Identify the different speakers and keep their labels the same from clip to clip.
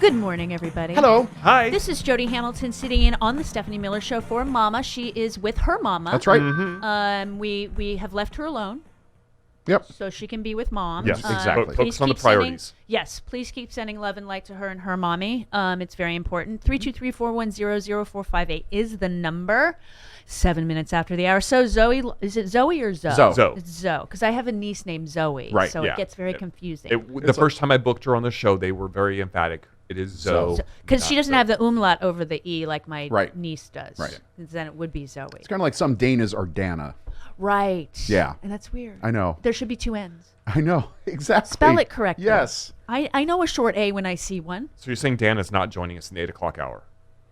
Speaker 1: Good morning, everybody.
Speaker 2: Hello.
Speaker 3: Hi.
Speaker 1: This is Jody Hamilton sitting in on the Stephanie Miller Show for Mama. She is with her mama.
Speaker 2: That's right.
Speaker 3: Mm-hmm.
Speaker 1: We have left her alone.
Speaker 2: Yep.
Speaker 1: So she can be with Mom.
Speaker 3: Yes, exactly.
Speaker 1: Please
Speaker 3: Focus on the
Speaker 1: keep sending-
Speaker 3: priorities.
Speaker 1: Yes, please keep sending love and light to her and her mommy. It's very important. 323-410-0458 is the number. 7 minutes after the hour. So Zoe, is it Zoe or Zoe?
Speaker 3: Zoe.
Speaker 1: It's Zoe, because I have a niece named Zoe.
Speaker 2: Right,
Speaker 1: So
Speaker 3: yeah.
Speaker 1: it gets very confusing.
Speaker 3: The first time I booked her on the show, they were very emphatic. It is Zoe.
Speaker 1: Because she
Speaker 3: not
Speaker 1: doesn't
Speaker 3: Zoe.
Speaker 1: have the umlaut over the E like my
Speaker 2: Right.
Speaker 1: niece does.
Speaker 2: Right.
Speaker 1: 'Cause then it would be Zoe.
Speaker 2: It's kind of like some Danas are Dana.
Speaker 1: Right.
Speaker 2: Yeah.
Speaker 1: And that's weird.
Speaker 2: I know.
Speaker 1: There should be two N's.
Speaker 2: I know. Exactly.
Speaker 1: Spell it correctly.
Speaker 2: Yes.
Speaker 1: I know a short A when I see one.
Speaker 3: So you're saying Dan is not joining us in the 8 o'clock hour?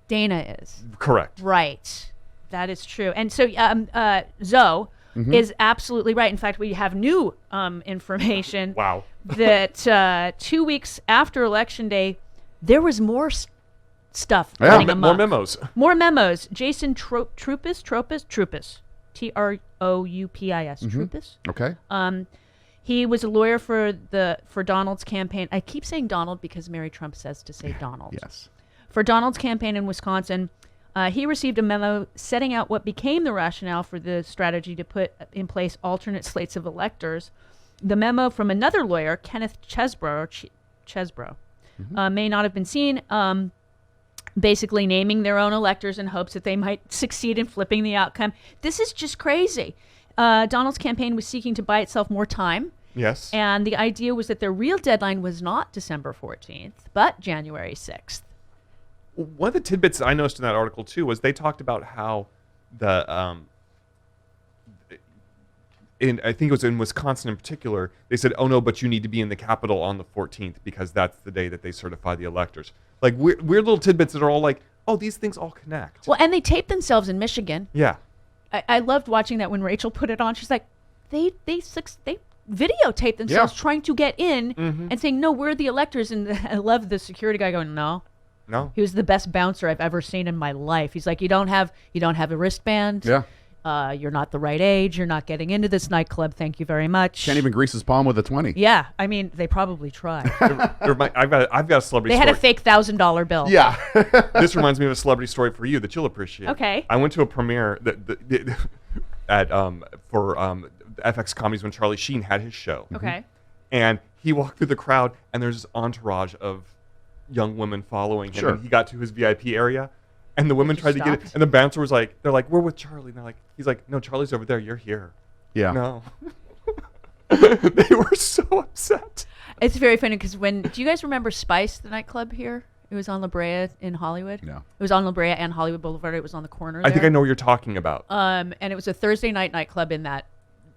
Speaker 1: Dana is.
Speaker 3: Correct.
Speaker 1: Right. That is true. And so Zoe is absolutely right. In fact, we have new information.
Speaker 3: Wow.
Speaker 1: That 2 weeks after Election Day, there was more stuff
Speaker 2: Yeah.
Speaker 1: running
Speaker 3: More
Speaker 1: amok.
Speaker 3: memos.
Speaker 1: More memos. Jason Troupis, Troupis, Troupis, Troupis.
Speaker 2: Okay.
Speaker 1: He was a lawyer for Donald's campaign. I keep saying Donald because Mary Trump says to say Donald.
Speaker 2: Yes.
Speaker 1: For Donald's campaign in Wisconsin, he received a memo setting out what became the rationale for the strategy to put in place alternate slates of electors. The memo from another lawyer, Kenneth Chesbrough, may not have been seen, basically naming their own electors in hopes that they might succeed in flipping the outcome. This is just crazy. Donald's campaign was seeking to buy itself more time.
Speaker 3: Yes.
Speaker 1: And the idea was that their real deadline was not December 14th, but January 6th.
Speaker 3: One of the tidbits I noticed in that article, too, was they talked about how I think it was in Wisconsin in particular, they said, oh, no, but you need to be in the Capitol on the 14th because that's the day that they certify the electors. Like weird little tidbits that are all like, oh, these things all connect.
Speaker 1: Well, and they taped themselves in Michigan.
Speaker 3: Yeah.
Speaker 1: I loved watching that when Rachel put it on. She's like, they videotaped themselves trying to get in and saying, no, we're the electors. And I love the security guy going, no. He was the best bouncer I've ever seen in my life. He's like, you don't have a wristband.
Speaker 2: Yeah.
Speaker 1: You're not the right age. You're not getting into this nightclub. Thank you very much.
Speaker 2: Can't even grease his palm with a 20.
Speaker 1: Yeah. I mean, they probably tried.
Speaker 3: I've got a celebrity
Speaker 1: They
Speaker 3: story.
Speaker 1: had a fake $1,000 bill.
Speaker 2: Yeah.
Speaker 3: This reminds me of a celebrity story for you that you'll appreciate.
Speaker 1: Okay.
Speaker 3: I went to a premiere for FX Comedies when Charlie Sheen had his show.
Speaker 1: Okay.
Speaker 3: And he walked through the crowd, and there's this entourage of young women following him.
Speaker 2: Sure.
Speaker 3: And he got to his VIP area, and the women
Speaker 1: you
Speaker 3: tried to get
Speaker 1: stopped?
Speaker 3: it. And the bouncer was like, they're like, we're with Charlie. And they're like, he's like, no, Charlie's over there. You're here.
Speaker 2: Yeah.
Speaker 3: No. They were so upset.
Speaker 1: It's very funny because do you guys remember Spice, the nightclub here? It was on La Brea in Hollywood.
Speaker 2: No.
Speaker 1: It was on La Brea and Hollywood Boulevard. It was on the corner
Speaker 3: I think
Speaker 1: there.
Speaker 3: I know what you're talking about.
Speaker 1: And it was a Thursday night nightclub in that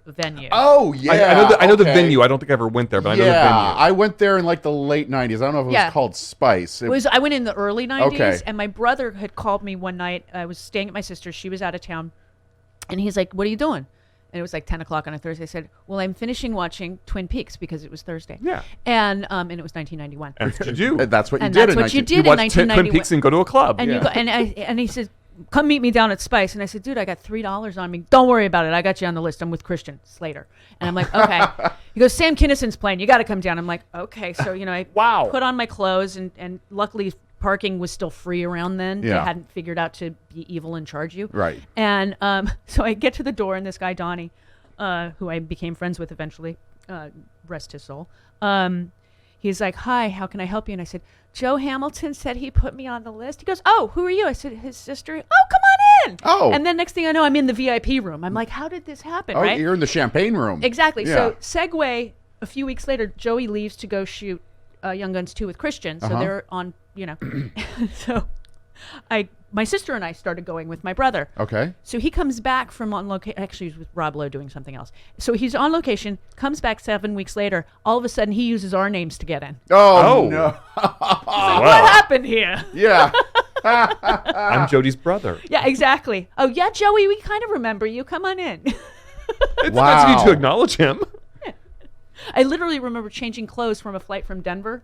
Speaker 1: venue.
Speaker 2: Oh, yeah.
Speaker 3: I know the
Speaker 2: okay.
Speaker 3: venue. I don't think I ever went there, but I know the
Speaker 2: Yeah,
Speaker 3: venue.
Speaker 2: I went there in like the late 90s. I don't know if it
Speaker 1: Yeah.
Speaker 2: was called Spice.
Speaker 1: I went in the early 90s,
Speaker 2: Okay.
Speaker 1: and my brother had called me one night. I was staying at my sister's. She was out of town. And he's like, what are you doing? And it was like 10 o'clock on a Thursday. I said, well, I'm finishing watching Twin Peaks because it was Thursday.
Speaker 3: Yeah.
Speaker 1: And it was 1991.
Speaker 3: And that's what you do.
Speaker 2: That's what you
Speaker 1: And
Speaker 2: did
Speaker 1: that's
Speaker 2: in
Speaker 1: what you
Speaker 2: 19
Speaker 1: did
Speaker 3: You
Speaker 1: in
Speaker 3: watch
Speaker 1: 1991.
Speaker 3: Twin Peaks and go to a club.
Speaker 1: And
Speaker 3: Yeah.
Speaker 1: you go, and he says, come meet me down at Spice. And I said, dude, I got $3 on me. Don't worry about it. I got you on the list. I'm with Christian Slater. And I'm like, okay. He goes, Sam Kinnison's playing. You got to come down. I'm like, okay. So, I
Speaker 3: Wow.
Speaker 1: put on my clothes, and luckily parking was still free around then.
Speaker 2: Yeah.
Speaker 1: They hadn't figured out to be evil and charge you.
Speaker 2: Right.
Speaker 1: And so I get to the door, and this guy, Donnie, who I became friends with eventually, rest his soul, he's like, hi, how can I help you? And I said, Joe Hamilton said he put me on the list. He goes, oh, who are you? I said, his sister. Oh, come on in.
Speaker 2: Oh.
Speaker 1: And then next thing I know, I'm in the VIP room. I'm like, how did this happen,
Speaker 2: Oh,
Speaker 1: right?
Speaker 2: you're in the champagne room.
Speaker 1: Exactly.
Speaker 2: Yeah.
Speaker 1: So segue, a few weeks later, Joey leaves to go shoot Young Guns 2 with Christian. So they're on, so my sister and I started going with my brother.
Speaker 2: Okay.
Speaker 1: So he comes back from on location. Actually, he's with Rob Lowe doing something else. So he's on location, comes back 7 weeks later. All of a sudden, he uses our names to get in.
Speaker 2: Oh,
Speaker 3: Oh.
Speaker 2: no.
Speaker 1: Like, what happened here?
Speaker 2: Yeah.
Speaker 3: I'm Jody's brother.
Speaker 1: Yeah, exactly. Oh, yeah, Joey, we kind of remember you. Come on in.
Speaker 3: It's
Speaker 2: Wow.
Speaker 3: nice of you to acknowledge him.
Speaker 1: I literally remember changing clothes from a flight from Denver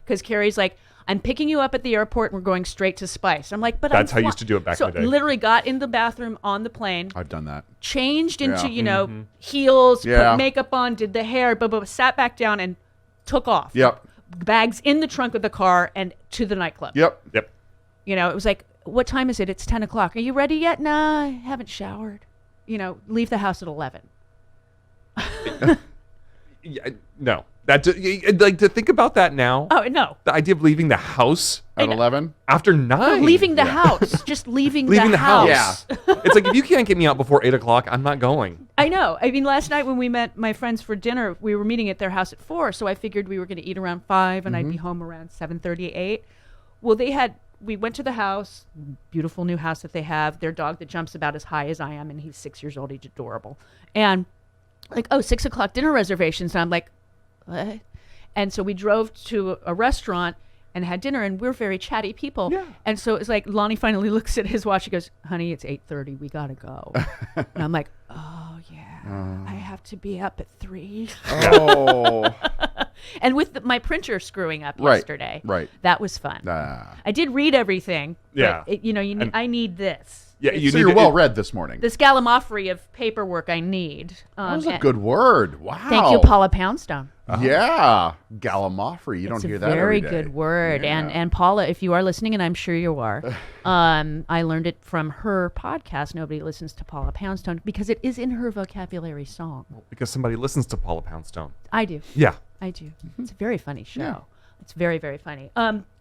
Speaker 1: because Carrie's like, I'm picking you up at the airport and we're going straight to Spice. I'm like, but
Speaker 3: That's how you used to do it back
Speaker 1: so
Speaker 3: in the day.
Speaker 1: literally got in the bathroom on the plane,
Speaker 2: I've done that.
Speaker 1: changed into,
Speaker 2: Yeah.
Speaker 1: heels,
Speaker 2: Yeah.
Speaker 1: put makeup on, did the hair, sat back down and took off.
Speaker 2: Yep.
Speaker 1: bags in the trunk of the car and to the nightclub.
Speaker 2: Yep.
Speaker 3: Yep.
Speaker 1: You know, it was like, what time is it? It's 10 o'clock. Are you ready yet? Nah, I haven't showered. You know, leave the house at 11.
Speaker 3: Yeah, no. Like to think about that now.
Speaker 1: Oh, no.
Speaker 3: The idea of leaving the house
Speaker 2: At 11?
Speaker 3: after 9.
Speaker 1: Leaving the house. Just leaving
Speaker 3: Leaving the house.
Speaker 2: Yeah.
Speaker 3: It's like, if you can't get me out before 8 o'clock, I'm not going.
Speaker 1: I know. I mean, last night when we met my friends for dinner, we were meeting at their house at 4, so I figured we were going to eat around 5 and I'd be home around 7:30, 8. Well, we went to the house, beautiful new house that they have, their dog that jumps about as high as I am, and he's 6 years old. He's adorable. And like, 6 o'clock dinner reservations. And I'm like, what? And so we drove to a restaurant and had dinner, and we're very chatty people.
Speaker 3: Yeah.
Speaker 1: And so it's like Lonnie finally looks at his watch. He goes, honey, it's 8:30. We got to go. And I'm like, oh, yeah, I have to be up at 3.
Speaker 2: Oh.
Speaker 1: And with my printer screwing up
Speaker 2: Right,
Speaker 1: yesterday,
Speaker 2: right.
Speaker 1: that was fun.
Speaker 2: Ah.
Speaker 1: I did read everything.
Speaker 3: Yeah.
Speaker 1: But I need this.
Speaker 3: Yeah,
Speaker 1: It's
Speaker 2: So you're well read this morning.
Speaker 1: this gallimaufry of paperwork I need.
Speaker 2: That was a
Speaker 1: and-
Speaker 2: good word. Wow.
Speaker 1: Thank you, Paula Poundstone.
Speaker 2: Yeah. Gallimaufry. You don't
Speaker 1: It's
Speaker 2: hear
Speaker 1: a
Speaker 2: that every
Speaker 1: very
Speaker 2: day.
Speaker 1: good word.
Speaker 2: Yeah.
Speaker 1: And Paula, if you are listening, and I'm sure you are, I learned it from her podcast. Nobody listens to Paula Poundstone because it is in her vocabulary song.
Speaker 3: Because somebody listens to Paula Poundstone.
Speaker 1: I do.
Speaker 3: Yeah.
Speaker 1: I do. It's a very funny show.
Speaker 2: Yeah.
Speaker 1: It's very, very funny.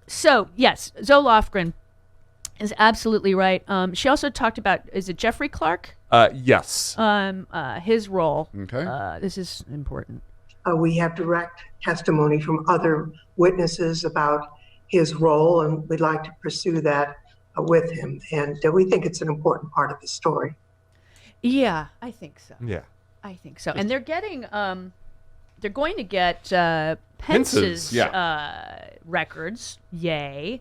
Speaker 1: So yes, Zoe Lofgren is absolutely right. She also talked about, is it Jeffrey Clark?
Speaker 3: Yes.
Speaker 1: His role.
Speaker 2: Okay.
Speaker 1: This is important.
Speaker 4: We have direct testimony from other witnesses about his role, and we'd like to pursue that with him. And we think it's an important part of the story.
Speaker 1: Yeah, I think so.
Speaker 3: Yeah.
Speaker 1: I think so. And they're getting, they're going to get
Speaker 3: Pence's,
Speaker 1: Pence's records. Yay.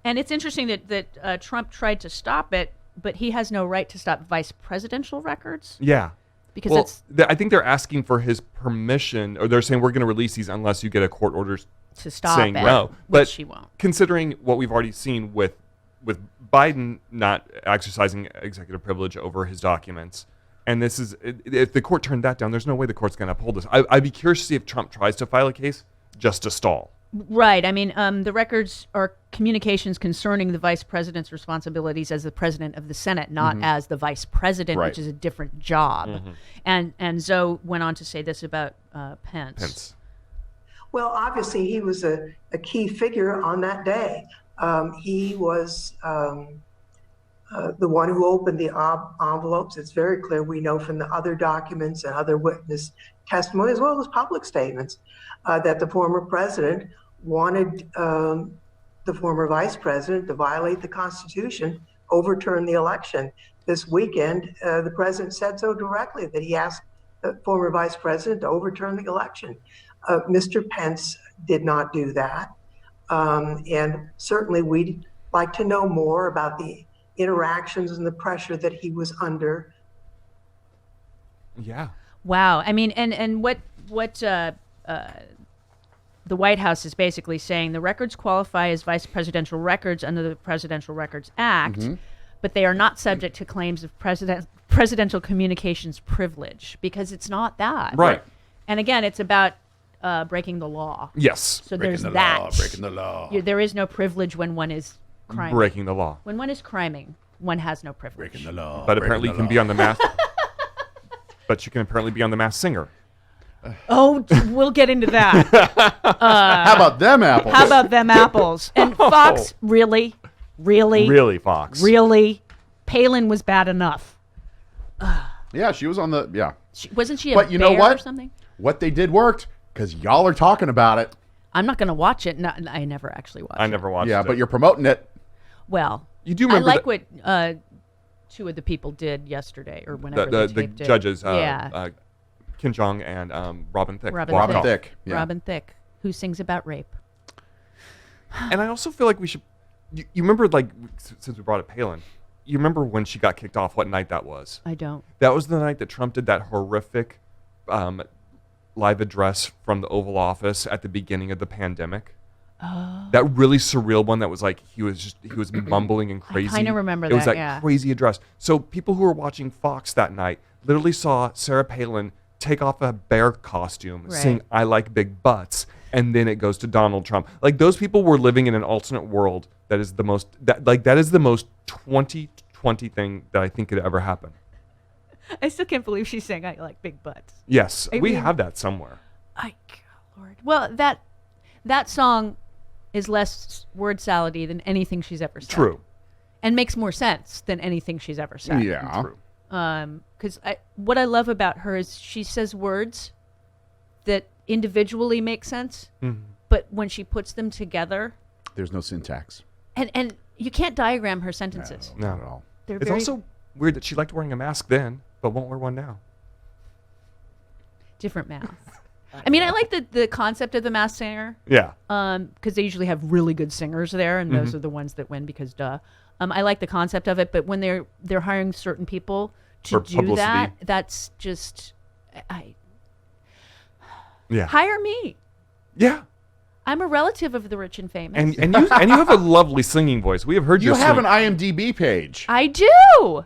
Speaker 1: And it's interesting that Trump tried to stop it, but he has no right to stop vice presidential records
Speaker 3: Yeah.
Speaker 1: because
Speaker 3: Well,
Speaker 1: that's
Speaker 3: I think they're asking for his permission, or they're saying we're going to release these unless you get a court order
Speaker 1: to stop
Speaker 3: saying
Speaker 1: it,
Speaker 3: no.
Speaker 1: which
Speaker 3: But
Speaker 1: he won't.
Speaker 3: considering what we've already seen with Biden not exercising executive privilege over his documents, and this is, if the court turned that down, there's no way the court's going to uphold this. I'd be curious to see if Trump tries to file a case just to stall.
Speaker 1: Right. I mean, the records are communications concerning the vice president's responsibilities as the president of the Senate, not as the vice president,
Speaker 2: Right.
Speaker 1: which is a different job. And Zoe went on to say this about Pence.
Speaker 4: Well, obviously, he was a key figure on that day. He was the one who opened the envelopes. It's very clear. We know from the other documents and other witness testimony, as well as public statements, that the former president wanted the former vice president to violate the Constitution, overturn the election. This weekend, the president said so directly, that he asked the former vice president to overturn the election. Mr. Pence did not do that. And certainly we'd like to know more about the interactions and the pressure that he was under.
Speaker 3: Yeah.
Speaker 1: Wow. I mean, and what the White House is basically saying, the records qualify as vice presidential records under the Presidential Records Act, but they are not subject to claims of presidential communications privilege, because it's not that.
Speaker 3: Right.
Speaker 1: And again, it's about breaking the law.
Speaker 3: Yes.
Speaker 1: So
Speaker 2: Breaking
Speaker 1: there's
Speaker 2: the
Speaker 1: that.
Speaker 2: law, breaking the law.
Speaker 1: There is no privilege when one is criming.
Speaker 3: Breaking the law.
Speaker 1: When one is criming, one has no privilege.
Speaker 2: Breaking the law.
Speaker 3: But
Speaker 2: breaking
Speaker 3: apparently you
Speaker 2: the
Speaker 3: can be
Speaker 2: law.
Speaker 3: on the Masked. But you can apparently be on the Masked Singer.
Speaker 1: Oh, we'll get into that.
Speaker 2: How about them apples?
Speaker 1: How about them apples? And Fox, really?
Speaker 3: Really, Fox.
Speaker 1: Really? Palin was bad enough.
Speaker 2: Yeah, she was on the, yeah.
Speaker 1: Wasn't she a
Speaker 2: But you know
Speaker 1: bear
Speaker 2: what?
Speaker 1: or something?
Speaker 2: What they did worked, because y'all are talking about it.
Speaker 1: I'm not going to watch it. No, I never actually watched it.
Speaker 3: I never watched
Speaker 2: Yeah,
Speaker 3: it.
Speaker 2: but you're promoting it.
Speaker 1: Well,
Speaker 3: You do
Speaker 1: I
Speaker 3: remember
Speaker 1: like
Speaker 3: that-
Speaker 1: what two of the people did yesterday or whenever
Speaker 3: the
Speaker 1: they taped it.
Speaker 3: judges,
Speaker 1: yeah.
Speaker 3: Kim Jong and Robin Thicke.
Speaker 1: Robin
Speaker 3: walked
Speaker 2: Robin
Speaker 3: off.
Speaker 2: Thicke. Yeah.
Speaker 1: Robin Thicke, who sings about rape.
Speaker 3: And I also feel like we should. You remember, like, since we brought up Palin, you remember when she got kicked off? What night that was?
Speaker 1: I don't.
Speaker 3: That was the night that Trump did that horrific live address from the Oval Office at the beginning of the pandemic.
Speaker 1: Oh.
Speaker 3: That really surreal one that was like he was mumbling and crazy.
Speaker 1: kinda remember
Speaker 3: It was
Speaker 1: that,
Speaker 3: that
Speaker 1: yeah.
Speaker 3: crazy address. So people who were watching Fox that night literally saw Sarah Palin take off a bear costume,
Speaker 1: Right.
Speaker 3: sing "I Like Big Butts," and then it goes to Donald Trump. Like those people were living in an alternate world that is the most 2020 thing that I think could ever happen.
Speaker 1: I still can't believe she's saying I like big butts.
Speaker 3: Yes,
Speaker 1: I
Speaker 3: we
Speaker 1: mean-
Speaker 3: have that somewhere.
Speaker 1: Lord. Well, that song is less word salady than anything she's ever said.
Speaker 3: True.
Speaker 1: And makes more sense than anything she's ever said.
Speaker 2: Yeah.
Speaker 3: True.
Speaker 1: Because what I love about her is she says words that individually make sense, but when she puts them together,
Speaker 2: There's no syntax.
Speaker 1: and you can't diagram her sentences.
Speaker 3: No.
Speaker 2: Not at all.
Speaker 1: They're
Speaker 3: It's
Speaker 1: very
Speaker 3: also weird that she liked wearing a mask then, but won't wear one now.
Speaker 1: different mouths. I mean, I like the concept of the Masked Singer,
Speaker 3: Yeah.
Speaker 1: because they usually have really good singers there, and those are the ones that win because duh. I like the concept of it, but when they're hiring certain people to
Speaker 3: For
Speaker 1: do
Speaker 3: publicity.
Speaker 1: that, that's just
Speaker 3: Yeah.
Speaker 1: hire me.
Speaker 3: Yeah.
Speaker 1: I'm a relative of the rich and famous.
Speaker 3: And you have a lovely singing voice. We have heard
Speaker 2: You
Speaker 3: your
Speaker 2: have an
Speaker 3: sing.
Speaker 2: IMDb page.
Speaker 1: I do.